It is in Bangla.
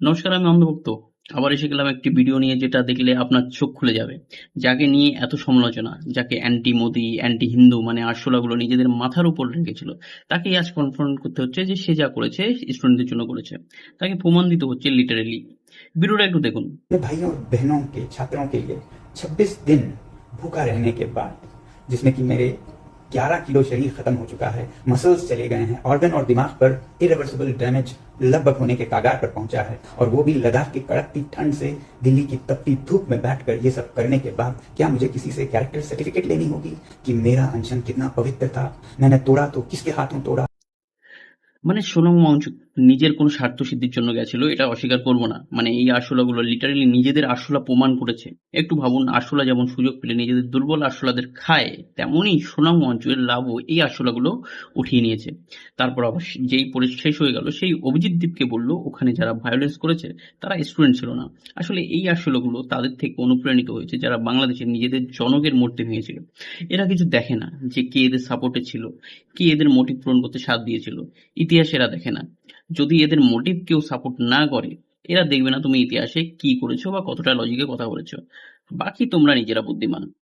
নমস্কার, আমি অন্ধভক্ত। আবার এসে গেলাম একটি ভিডিও নিয়ে যেটা দেখলে আপনার চোখ খুলে যাবে। যাকে নিয়ে এত সমালোচনা, যাকে অ্যান্টি মোদি, অ্যান্টি হিন্দু মানে আরশোলাগুলো নিজেদের মাথার উপর রেখেছিল, তাকেই আজ কনফ্রন্ট করতে হচ্ছে যে সে যা করেছে স্টুডেন্টদের জন্য করেছে। তাকে প্রমাণ দিতে হচ্ছে লিটারেলি। ভিডিওটা একটু দেখুন। मेरे भाइयों और बहनों के छात्रों के लिए 26 दिन भूखा रहने के बाद, जिसमें कि मेरे 11 किलो शरीर खत्म हो चुका है, मसल्स चले गए हैं, ऑर्गन और दिमाग पर इरिवर्सिबल डैमेज लगभग होने के कागार पर पहुंचा है, और वो भी लद्दाख की कड़कती ठंड से दिल्ली की तपती धूप में बैठकर ये सब करने के बाद क्या मुझे किसी से कैरेक्टर सर्टिफिकेट लेनी होगी कि मेरा अनशन कितना पवित्र था? मैंने तोड़ा तो किसके हाथों तोड़ा? মানে সোনম ওয়াংচুক নিজের কোনো স্বার্থ সিদ্ধির জন্য গেছিল, এটা অস্বীকার করব না। মানে এই আরশোলাগুলো লিটারালি নিজেদের আরশোলা প্রমাণ করেছে। একটু ভাবুন, আরশোলা যেমন সুযোগ পেলে নিজেদের দুর্বল আরশোলাদের খায়, তেমনই সোনম ওয়াংচুকের লাভও এই আরশোলাগুলো উঠিয়ে নিয়েছে। তারপর আবার যেই শেষ হয়ে গেল, সেই অভিজিৎ দীপকে বলল ওখানে যারা ভায়োলেন্স করেছে তারা স্টুডেন্ট ছিল না। আসলে এই আরশোলাগুলো তাদের থেকে অনুপ্রাণিত হয়েছে যারা বাংলাদেশে নিজেদের জনকের মূর্তি ভেঙেছিল। এরা কিছু দেখে না যে কে এদের সাপোর্টে ছিল, কে এদের মোটিভ পূরণ করতে সাথ দিয়েছিল। ইতিহাস এরা দেখে না। যদি এদের মোটিভ কেউ সাপোর্ট না করে, এরা দেখবে না তুমি ইতিহাসে কি করেছো বা কতটা লজিকে কথা বলেছো। বাকি তোমরা নিজেরা বুদ্ধিমান।